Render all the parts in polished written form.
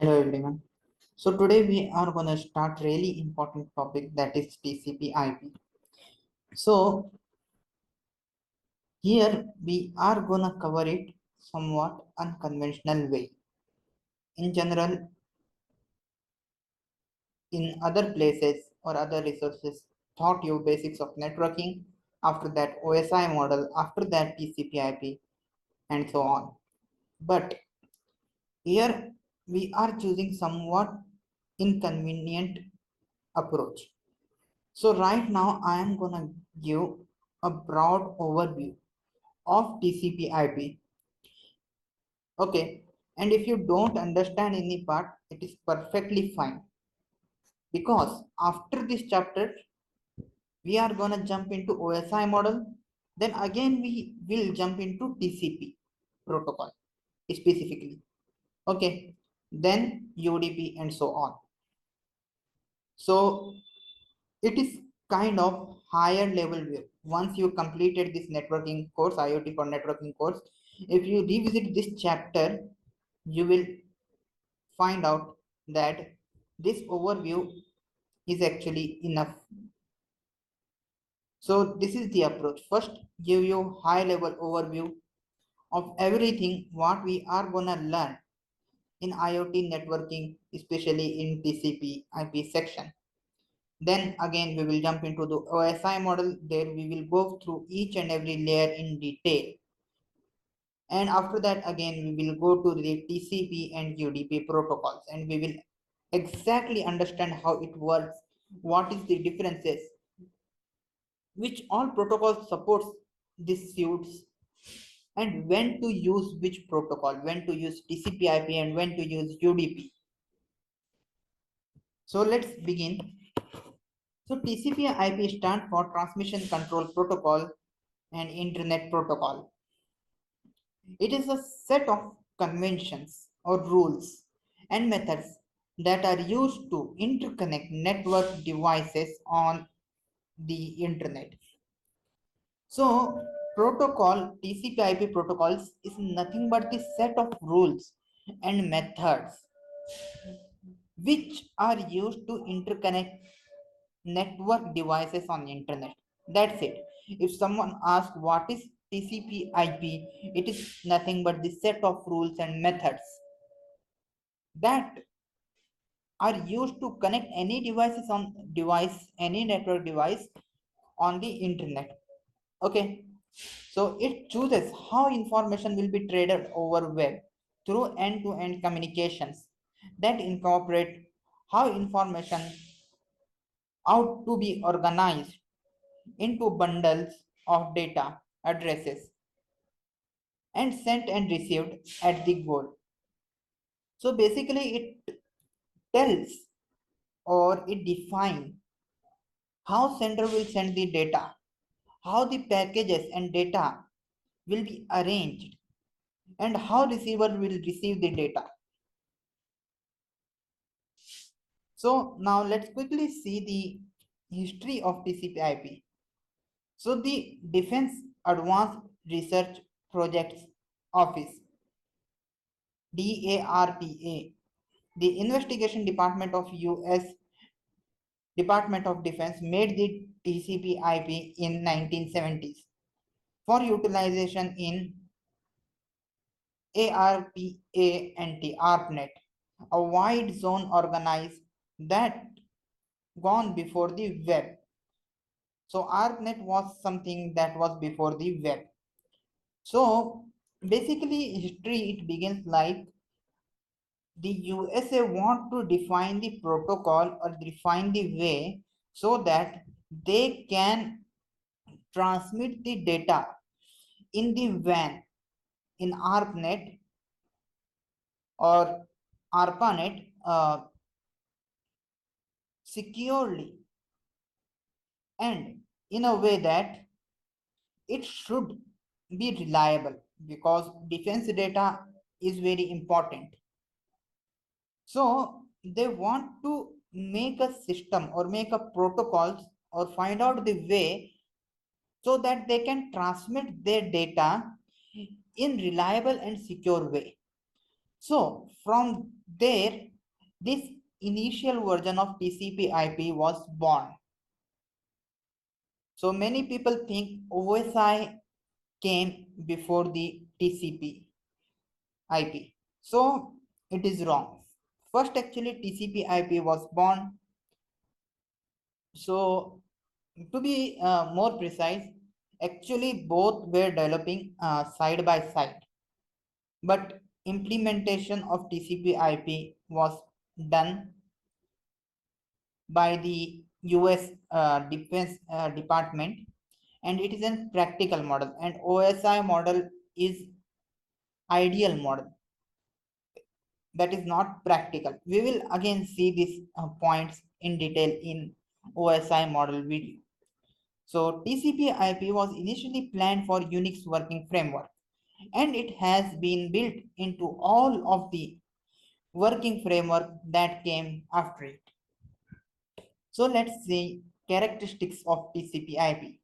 Hello everyone. So today we are going to start really important topic that is TCP IP. So here we are going to cover it somewhat unconventional way. In general, in other places or other resources taught you basics of networking, after that OSI model, after that TCP IP and so on. But here we are choosing somewhat inconvenient approach. So right now I am gonna give a broad overview of TCP IP. Okay, and if you don't understand any part, it is perfectly fine because after this chapter we are gonna jump into OSI model. Then again we will jump into TCP protocol specifically. Okay, then UDP and so on. So it is kind of higher level view. Once you completed this networking course, IoT for networking course, if you revisit this chapter, you will find out that this overview is actually enough. So this is the approach. First, give you high level overview of everything what we are gonna learn in IoT networking, especially in TCP IP section. Then again, we will jump into the OSI model. There we will go through each and every layer in detail. And after that, again, we will go to the TCP and UDP protocols and we will exactly understand how it works, what is the differences, which all protocols supports these suits, and when to use which protocol, when to use TCP IP and when to use UDP. So let's begin. So TCP/IP stands for Transmission Control Protocol and Internet Protocol. It is a set of conventions or rules and methods that are used to interconnect network devices on the internet. So protocol TCP/IP protocols is nothing but the set of rules and methods which are used to interconnect network devices on the internet. That's it. If someone asks what is TCP IP, it is nothing but the set of rules and methods that are used to connect any network device on the internet. Okay, so it chooses how information will be traded over web through end-to-end communications that incorporate how information out to be organized into bundles of data addresses and sent and received at the goal. So basically it tells or it defines how sender will send the data, how the packages and data will be arranged, and how receiver will receive the data. So now let's quickly see the history of TCP/IP. So the Defense Advanced Research Projects Office, DARPA, the investigation department of US Department of Defense made the TCP/IP in 1970s for utilization in ARPA and the ARPANET, a wide zone organized that gone before the web. So ARPANET was something that was before the web. So basically history it begins like the USA want to define the protocol or define the way so that they can transmit the data in the WAN in ARPANET or ARPANET securely and in a way that it should be reliable because defense data is very important. So they want to make a system or make a protocols or find out the way so that they can transmit their data in reliable and secure way. So from there This initial version of TCP/IP was born. So many people think OSI came before the TCP/IP. So it is wrong. First, actually, TCP/IP was born. So to be more precise, actually both were developing side by side. But implementation of TCP/IP was done by the US Defense Department, and it is a practical model, and OSI model is ideal model that is not practical. We will again see these points in detail in OSI model video. So TCP/IP was initially planned for Unix working framework, and it has been built into all of the working framework that came after it. So let's see characteristics of TCP/IP.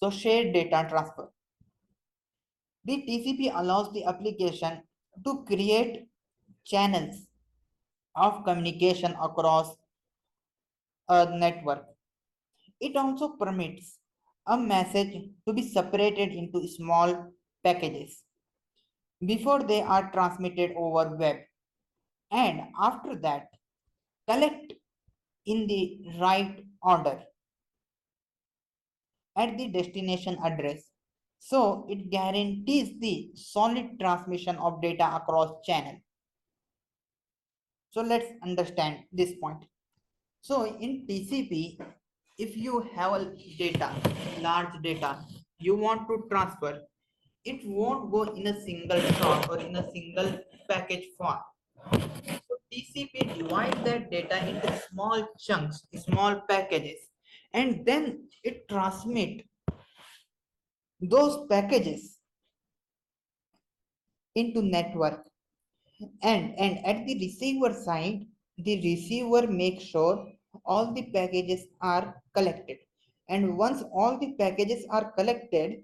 So shared data transfer. The TCP allows the application to create channels of communication across a network. It also permits a message to be separated into small packages before they are transmitted over web, and after that collect in the right order at the destination address. So it guarantees the solid transmission of data across channel. So let's understand this point. So in TCP, if you have a data, large data, you want to transfer, it won't go in a single shot or in a single package form. So TCP divides that data into small chunks, small packages, and then it transmit those packages into network. And at the receiver side, the receiver makes sure all the packages are collected. And once all the packages are collected,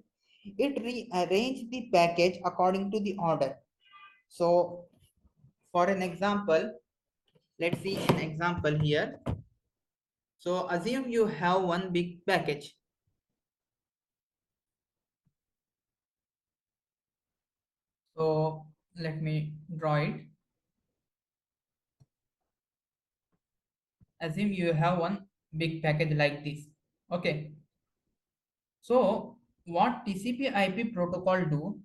it rearrange the package according to the order. So for an example, let's see an example here. So assume you have one big package. So let me draw it. Assume you have one big package like this. Okay. So what TCP/IP protocol do?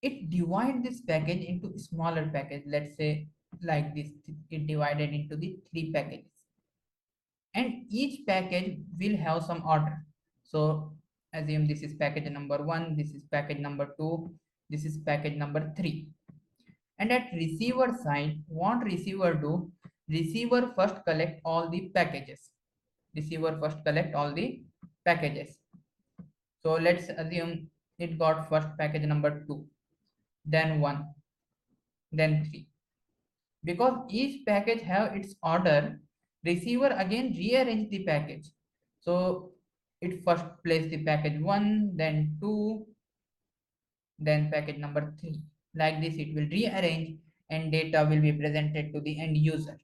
It divide this package into smaller package. Let's say like this. It divided into the 3 packages, and each package will have some order. So assume this is package number 1, this is package number 2, this is package number 3. And at receiver side, what receiver do? Receiver first collect all the packages. Receiver first collect all the packages. So let's assume it got first package number 2, then 1, then 3. Because each package have its order, receiver again rearrange the package. So it first place the package 1, then 2, then package number 3. Like this it will rearrange and data will be presented to the end user.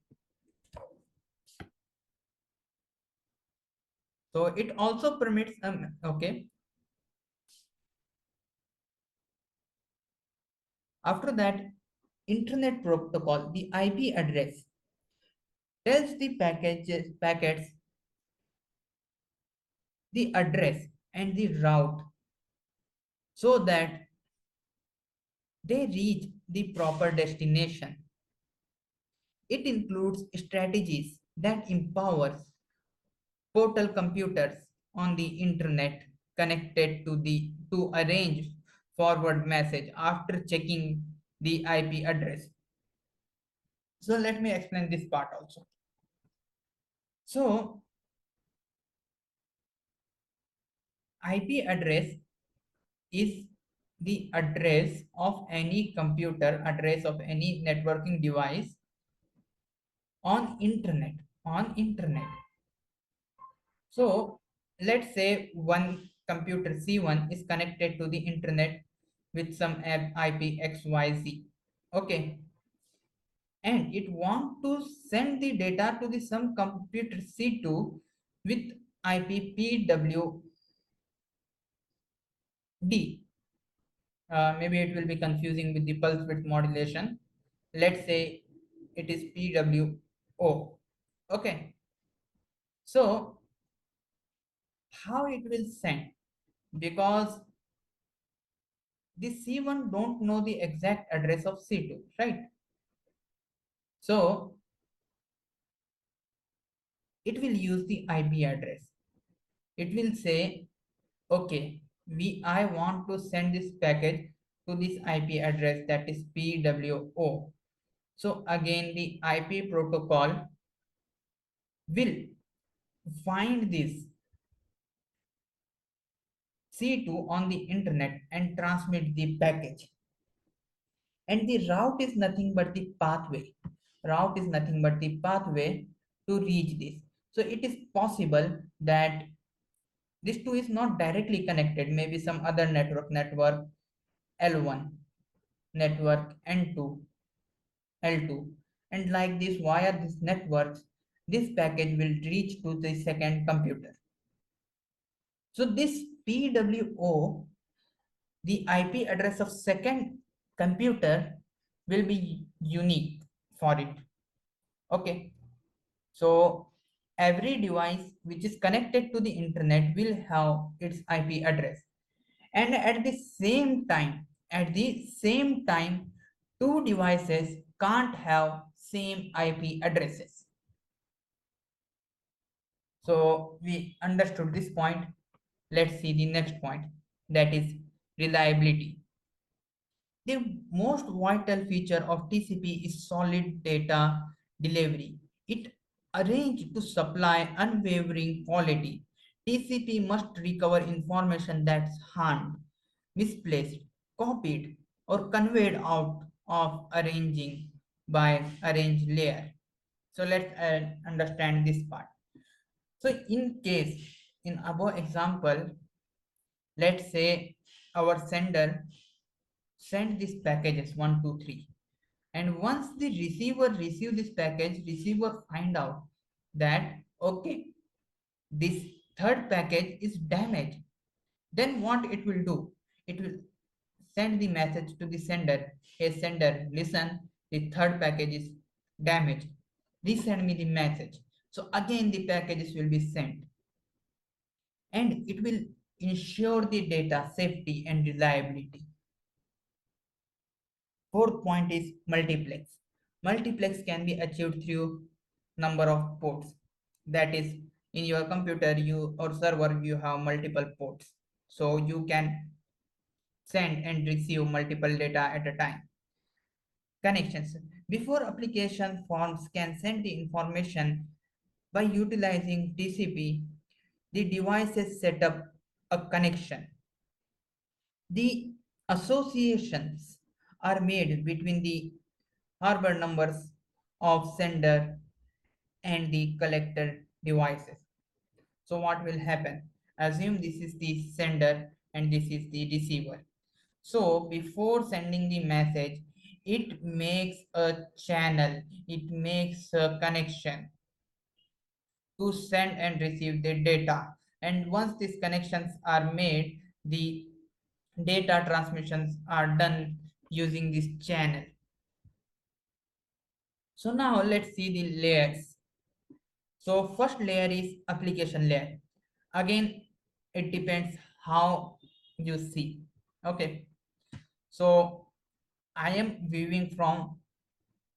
So it also permits okay. After that, internet protocol, the IP address tells the packets the address and the route so that they reach the proper destination. It includes strategies that empowers portal computers on the internet connected to arrange forward message after checking the IP address. So let me explain this part also. So IP address is the address of any computer, address of any networking device on internet. So let's say one computer C1 is connected to the internet with some IP XYZ. Okay. and it want to send the data to the some computer C2 with IP PWD. Maybe it will be confusing with the pulse width modulation. Let's say it is PWO. Okay, so how it will send? Because the C1 don't know the exact address of C2, right? So it will use the IP address. It will say, okay, I want to send this package to this IP address, that is PWO. So again, the IP protocol will find this C2 on the internet and transmit the package. And the route is nothing but the pathway. Route is nothing but the pathway to reach this. So it is possible that this two is not directly connected. Maybe some other network L1, network N2, L2. And like this, via these networks, this package will reach to the second computer. So this PWO, the IP address of second computer, will be unique for it. Okay, so every device which is connected to the internet will have its IP address, and at the same time, two devices can't have same IP addresses. So we understood this point. Let's see the next point, that is reliability. The most vital feature of TCP is solid data delivery. It arranged to supply unwavering quality. TCP must recover information that's harmed, misplaced, copied, or conveyed out of arranging by arranged layer. So let's understand this part. So in above example, let's say our sender send these packages 1, 2, 3, and once the receiver receive this package, receiver find out that okay, this third package is damaged. Then what it will do, it will send the message to the sender. Hey sender, listen, the third package is damaged, resend me the message. So again the packages will be sent, and it will ensure the data safety and reliability. Fourth point is multiplex. Multiplex can be achieved through number of ports. That is, in your computer you or server you have multiple ports. So you can send and receive multiple data at a time. Connections. Before application forms can send the information by utilizing TCP, the devices set up a connection. The associations are made between the harbor numbers of sender and the collector devices. So what will happen? Assume this is the sender and this is the receiver. So before sending the message, it makes a channel, it makes a connection to send and receive the data. And once these connections are made, the data transmissions are done using this channel. So now let's see the layers. So first layer is application layer. Again, it depends how you see. Okay. So I am viewing from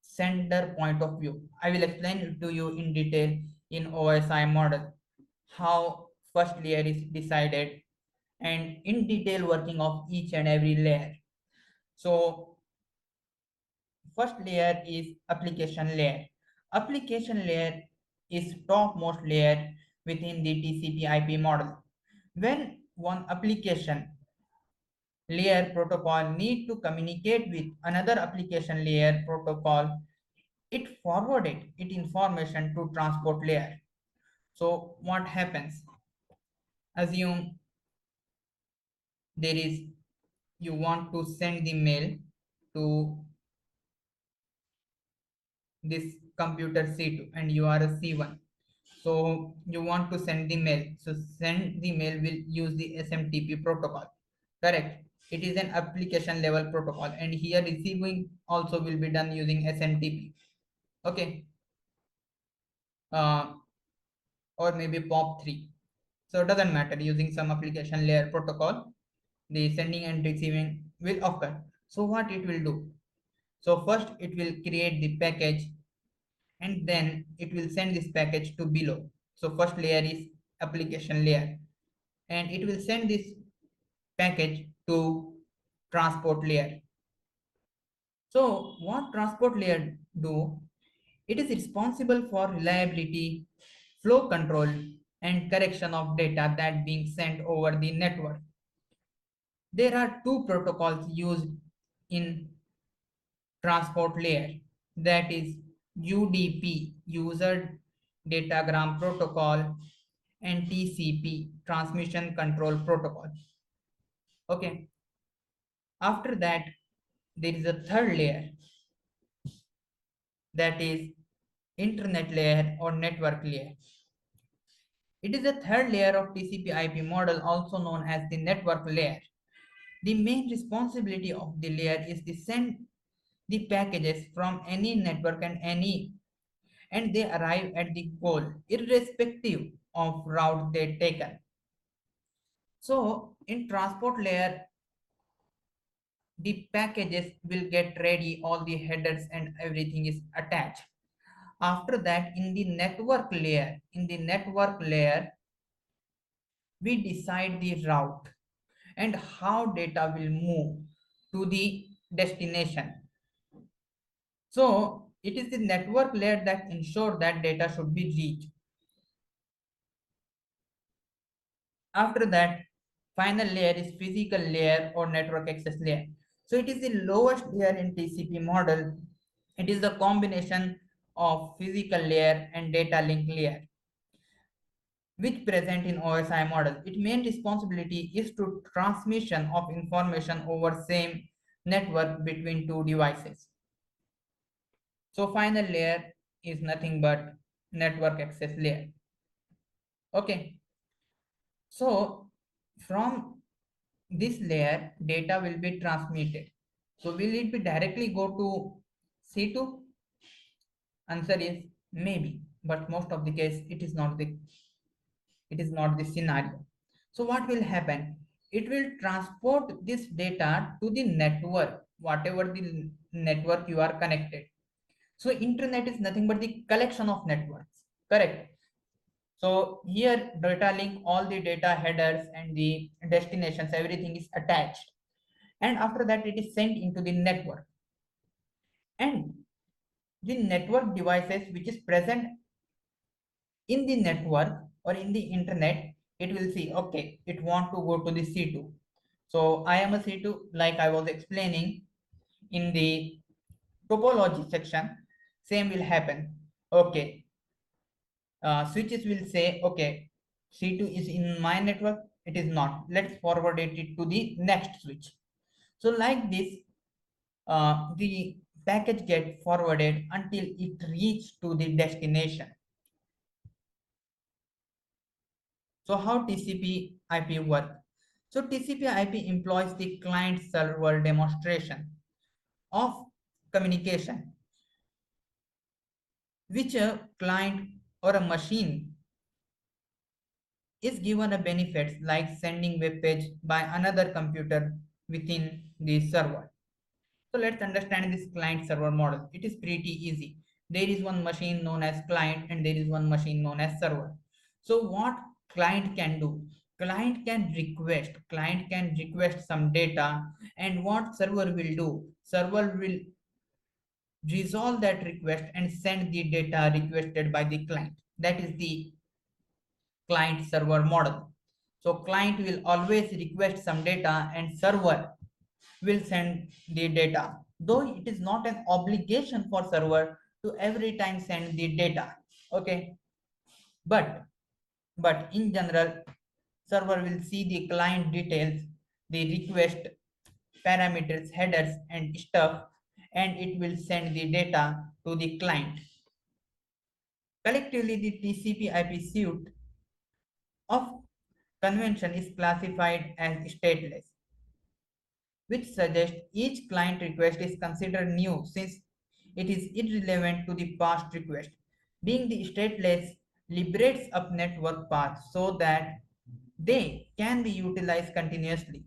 sender point of view. I will explain it to you in detail in OSI model how first layer is decided and in detail working of each and every layer. So first layer is application layer. Application layer is topmost layer within the TCP IP model. When one application layer protocol need to communicate with another application layer protocol, it forwarded it information to transport layer. So what happens? Assume there is, you want to send the mail to this computer C2 and you are a C1. So you want to send the mail. So send the mail will use the SMTP protocol. Correct. It is an application level protocol, and here receiving also will be done using SMTP. Okay. Uh, or maybe POP3. So it doesn't matter, using some application layer protocol, the sending and receiving will occur. So what it will do? So first it will create the package and then it will send this package to below. So first layer is application layer and it will send this package to transport layer. So what transport layer do? It is responsible for reliability, flow control, and correction of data that being sent over the network. There are two protocols used in transport layer, that is UDP, user datagram protocol, and TCP, transmission control protocol. Okay. After that, there is a third layer, that is internet layer or network layer. It is the third layer of TCP IP model, also known as the network layer. The main responsibility of the layer is to send the packages from any network and they arrive at the goal irrespective of route they taken. So in transport layer, the packages will get ready, all the headers and everything is attached. After that, in the network layer, we decide the route and how data will move to the destination. So it is the network layer that ensure that data should be reached. After that, final layer is physical layer or network access layer. So it is the lowest layer in TCP model. It is the combination of physical layer and data link layer, which present in OSI model. Its main responsibility is to transmission of information over same network between two devices. So final layer is nothing but network access layer. Okay. So from this layer, data will be transmitted. So will it be directly go to C2? Answer is maybe, but most of the case it is not the scenario. So what will happen? It will transport this data to the network, whatever the network you are connected. So internet is nothing but the collection of networks, correct? So here data link, all the data headers and the destinations, everything is attached. And after that, it is sent into the network. And the network devices which is present in the network or in the internet, it will see, okay, it want to go to the C2. So I am a C2, like I was explaining in the topology section, same will happen. Okay, switches will say, okay, C2 is in my network, it is not. Let's forward it to the next switch. So like this, the package get forwarded until it reach to the destination. So how TCP IP work? So TCP IP employs the client server demonstration of communication, which a client or a machine is given a benefits like sending web page by another computer within the server. So let's understand this client server model. It is pretty easy. There is one machine known as client and there is one machine known as server. So what client can do? Client can request some data, and what server will do? Server will resolve that request and send the data requested by the client. That is the client server model. So client will always request some data and server will send the data, though it is not an obligation for server to every time send the data. Okay, but in general, server will see the client details, the request parameters, headers and stuff, and it will send the data to the client. Collectively, the TCP/IP suite of convention is classified as stateless, which suggests each client request is considered new since it is irrelevant to the past request. Being the stateless liberates up network paths so that they can be utilized continuously.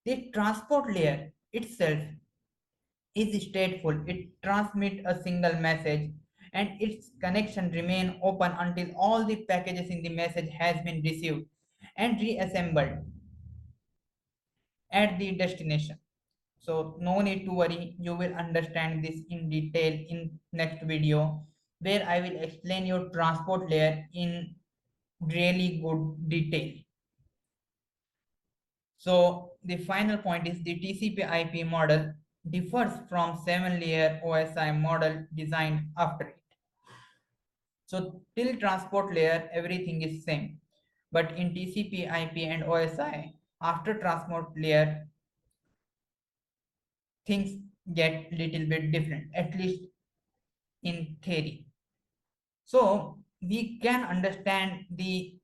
The transport layer itself is stateful. It transmits a single message and its connection remain open until all the packages in the message has been received and reassembled at the destination. So no need to worry, you will understand this in detail in next video where I will explain your transport layer in really good detail. So the final point is the TCP/IP model differs from 7-layer OSI model designed after it. So till transport layer, everything is same. But in TCP/IP and OSI, after transport layer, things get little bit different, at least in theory. So we can understand the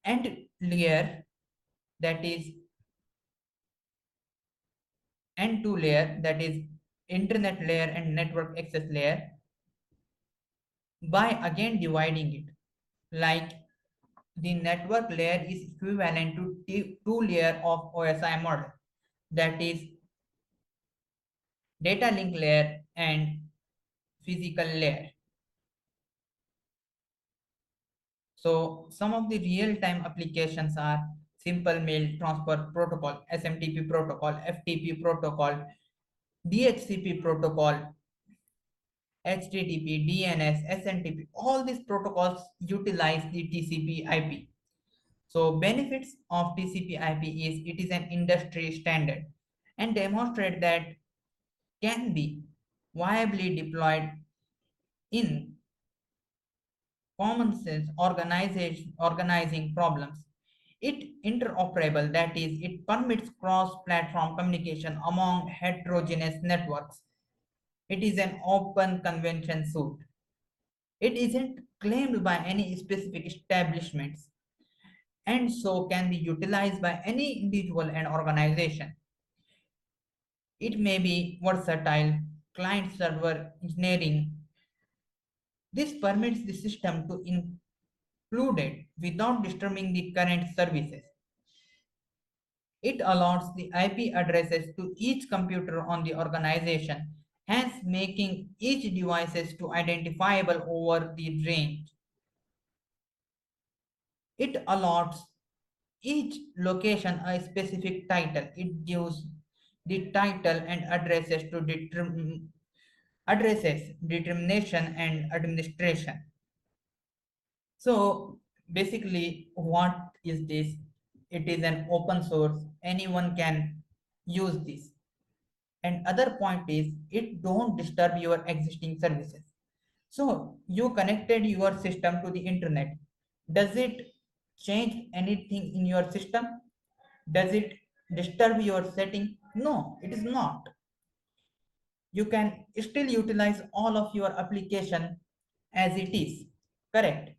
end layer, that is N2 layer, that is internet layer and network access layer, by again dividing it. Like the network layer is equivalent to two layer of OSI model, that is data link layer and physical layer. So some of the real-time applications are simple mail transfer protocol, SMTP protocol, FTP protocol, DHCP protocol, HTTP, DNS, SNTP. All these protocols utilize the TCP/IP. So benefits of TCP/IP is it is an industry standard and demonstrate that can be viably deployed in common sense organizing problems. It interoperable, that is, it permits cross-platform communication among heterogeneous networks. It is an open convention suite. It isn't claimed by any specific establishments and so can be utilized by any individual and organization. It may be versatile, client server engineering. This permits the system to include it without disturbing the current services. It allows the IP addresses to each computer on the organization, hence making each devices to identifiable over the range. It allots each location a specific title. It gives the title and addresses, determination and administration. So basically what is this? It is an open source. Anyone can use this. And other point is it don't disturb your existing services. So you connected your system to the internet. Does it change anything in your system? Does it disturb your setting? No, it is not. You can still utilize all of your application as it is. Correct.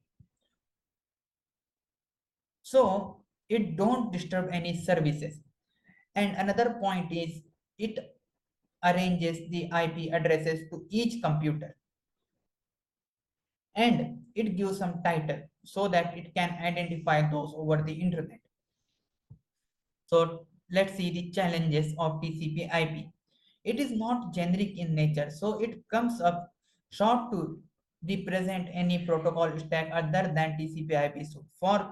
So it don't disturb any services. And another point is it arranges the IP addresses to each computer and it gives some title so that it can identify those over the internet. So let's see the challenges of TCP/IP. It is not generic in nature, so it comes up short to represent any protocol stack other than TCP/IP. So for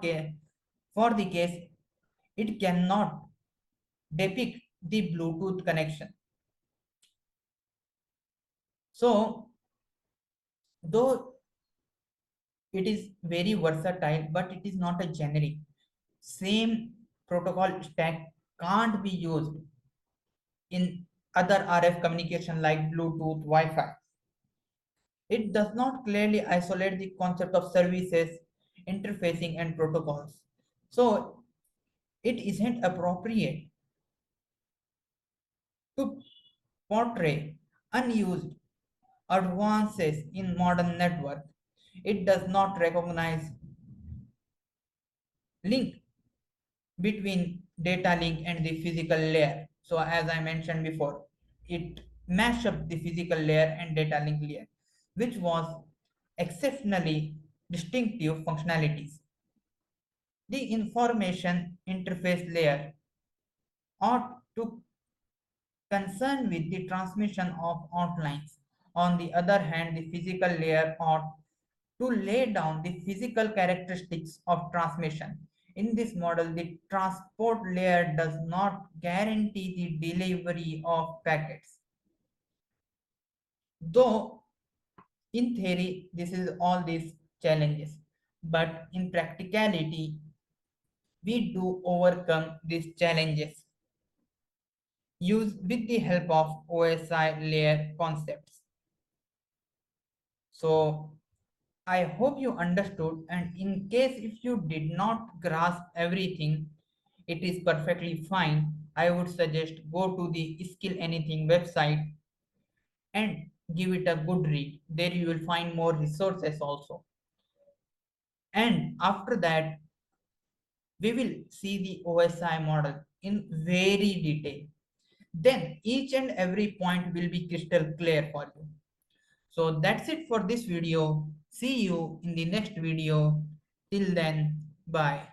the case, it cannot depict the Bluetooth connection. So though it is very versatile, but it is not a generic. Same protocol stack can't be used in other RF communication like Bluetooth, Wi-Fi. It does not clearly isolate the concept of services, interfacing, and protocols. So it isn't appropriate to portray unused advances in modern network. It does not recognize link between data link and the physical layer. So as I mentioned before, it mashed up the physical layer and data link layer, which was exceptionally distinctive functionalities. The information interface layer ought to concern with the transmission of outlines. On the other hand, the physical layer ought to lay down the physical characteristics of transmission. In this model, the transport layer does not guarantee the delivery of packets. Though in theory, this is all these challenges, but in practicality, we do overcome these challenges use with the help of OSI layer concepts. So I hope you understood, and in case if you did not grasp everything, it is perfectly fine. I would suggest go to the Skillanything website and give it a good read. There you will find more resources also. And after that, we will see the OSI model in very detail. Then each and every point will be crystal clear for you. So that's it for this video. See you in the next video. Till then, bye.